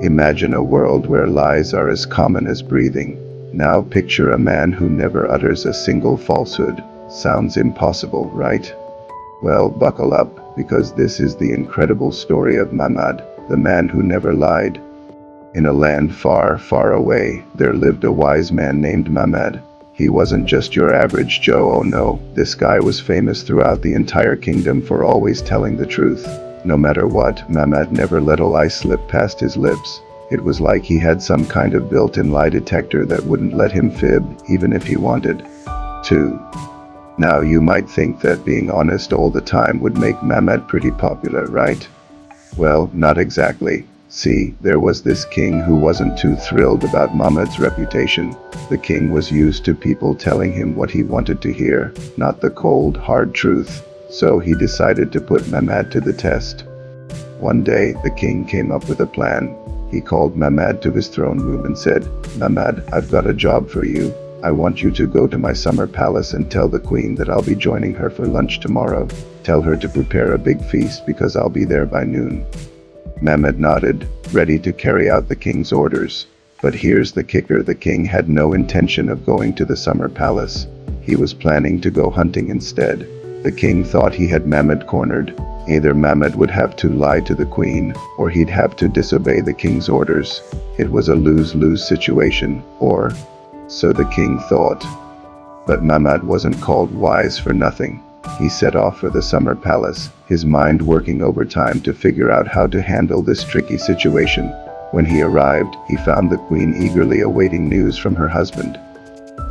Imagine a world where lies are as common as breathing. Now picture a man who never utters a single falsehood. Sounds impossible, right? Well, buckle up, because this is the incredible story of Mamad, the man who never lied. In a land far, far away, there lived a wise man named Mamad. He wasn't just your average Joe, oh no, this guy was famous throughout the entire kingdom for always telling the truth. No matter what, Mamad never let a lie slip past his lips. It was like he had some kind of built-in lie detector that wouldn't let him fib, even if he wanted to. Now you might think that being honest all the time would make Mamad pretty popular, right? Well, not exactly. See, there was this king who wasn't too thrilled about Mamad's reputation. The king was used to people telling him what he wanted to hear, not the cold, hard truth. So he decided to put Mamad to the test. One day, the king came up with a plan. He called Mamad to his throne room and said, "Mamad, I've got a job for you. I want you to go to my summer palace and tell the queen that I'll be joining her for lunch tomorrow. Tell her to prepare a big feast because I'll be there by noon." Mamad nodded, ready to carry out the king's orders. But here's the kicker: the king had no intention of going to the summer palace. He was planning to go hunting instead. The king thought he had Mamad cornered. Either Mamad would have to lie to the queen, or he'd have to disobey the king's orders. It was a lose-lose situation, or so the king thought. But Mamad wasn't called wise for nothing. He set off for the summer palace, his mind working overtime to figure out how to handle this tricky situation. When he arrived, he found the queen eagerly awaiting news from her husband.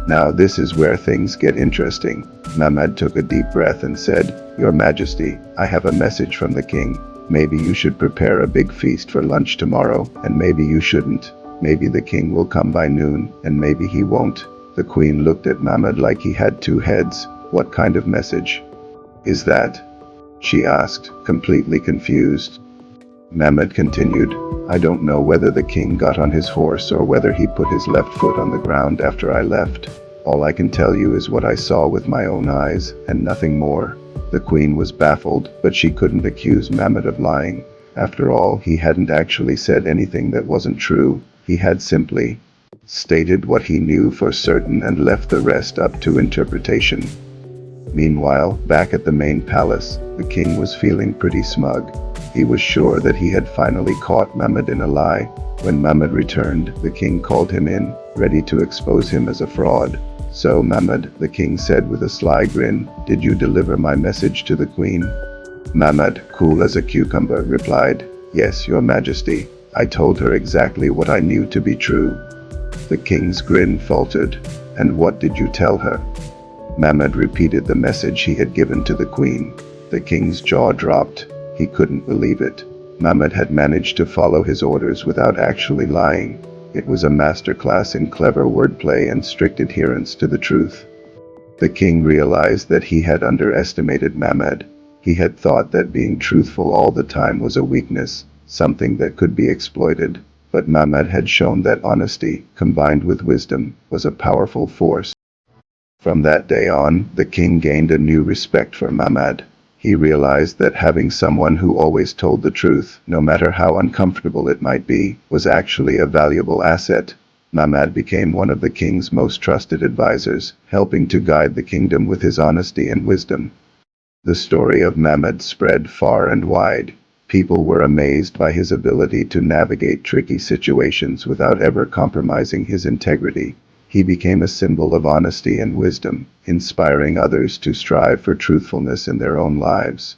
Now this is where things get interesting. Mamad took a deep breath and said, "Your Majesty, I have a message from the king. Maybe you should prepare a big feast for lunch tomorrow, and maybe you shouldn't. Maybe the king will come by noon, and maybe he won't." The queen looked at Mamad like he had two heads. "What kind of message is that?" she asked, completely confused. Mamad continued, "I don't know whether the king got on his horse or whether he put his left foot on the ground after I left. All I can tell you is what I saw with my own eyes, and nothing more." The queen was baffled, but she couldn't accuse Mamad of lying. After all, he hadn't actually said anything that wasn't true. He had simply stated what he knew for certain and left the rest up to interpretation. Meanwhile, back at the main palace, the king was feeling pretty smug. He was sure that he had finally caught Mamad in a lie. When Mamad returned, the king called him in, ready to expose him as a fraud. "So, Mamad," the king said with a sly grin, "did you deliver my message to the queen?" Mamad, cool as a cucumber, replied, "Yes, your majesty. I told her exactly what I knew to be true." The king's grin faltered. "And what did you tell her?" Mamad repeated the message he had given to the queen. The king's jaw dropped. He couldn't believe it. Mamad had managed to follow his orders without actually lying. It was a masterclass in clever wordplay and strict adherence to the truth. The king realized that he had underestimated Mamad. He had thought that being truthful all the time was a weakness, something that could be exploited. But Mamad had shown that honesty, combined with wisdom, was a powerful force. From that day on, the king gained a new respect for Mamad. He realized that having someone who always told the truth, no matter how uncomfortable it might be, was actually a valuable asset. Mamad became one of the king's most trusted advisors, helping to guide the kingdom with his honesty and wisdom. The story of Mamad spread far and wide. People were amazed by his ability to navigate tricky situations without ever compromising his integrity. He became a symbol of honesty and wisdom, inspiring others to strive for truthfulness in their own lives.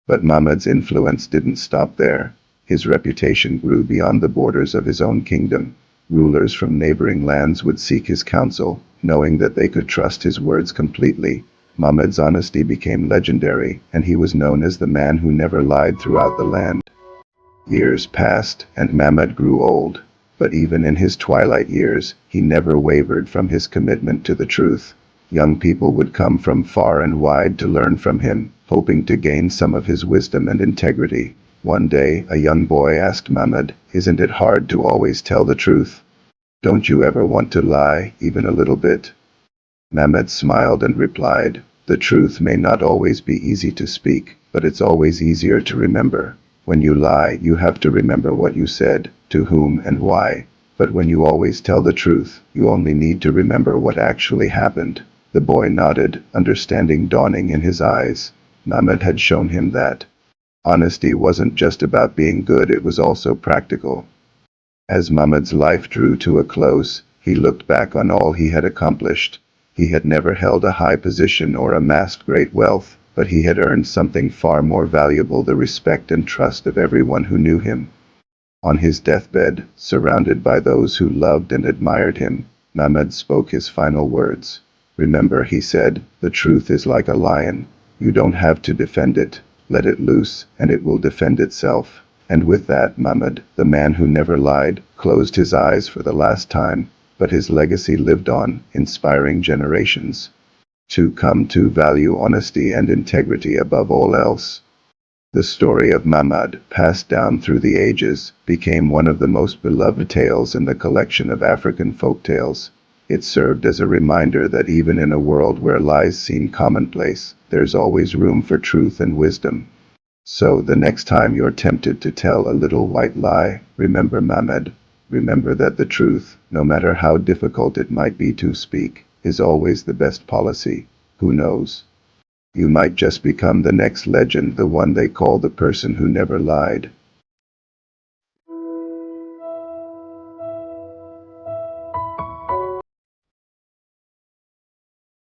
But Mamad's influence didn't stop there. His reputation grew beyond the borders of his own kingdom. Rulers from neighboring lands would seek his counsel, knowing that they could trust his words completely. Mamad's honesty became legendary, and he was known as the man who never lied throughout the land. Years passed, and Mamad grew old. But even in his twilight years, he never wavered from his commitment to the truth. Young people would come from far and wide to learn from him, hoping to gain some of his wisdom and integrity. One day, a young boy asked Mamad, "Isn't it hard to always tell the truth? Don't you ever want to lie, even a little bit?" Mamad smiled and replied, "The truth may not always be easy to speak, but it's always easier to remember. When you lie, you have to remember what you said. to whom, and why. But when you always tell the truth, you only need to remember what actually happened. The boy nodded, understanding dawning in his eyes. Mahmud had shown him that honesty wasn't just about being good, it was also practical. As Mahmud's life drew to a close, he looked back on all he had accomplished. He had never held a high position or amassed great wealth, but he had earned something far more valuable: the respect and trust of everyone who knew him. On his deathbed, surrounded by those who loved and admired him, Mahmud spoke his final words. "Remember," he said, "the truth is like a lion. You don't have to defend it. Let it loose, and it will defend itself." And with that, Mahmud, the man who never lied, closed his eyes for the last time, but his legacy lived on, inspiring generations to come to value honesty and integrity above all else. The story of Mahmud, passed down through the ages, became one of the most beloved tales in the collection of African folk tales. It served as a reminder that even in a world where lies seem commonplace, there's always room for truth and wisdom. So the next time you're tempted to tell a little white lie, remember Mahmud. Remember that the truth, no matter how difficult it might be to speak, is always the best policy. Who knows? You might just become the next legend, the one they call the person who never lied.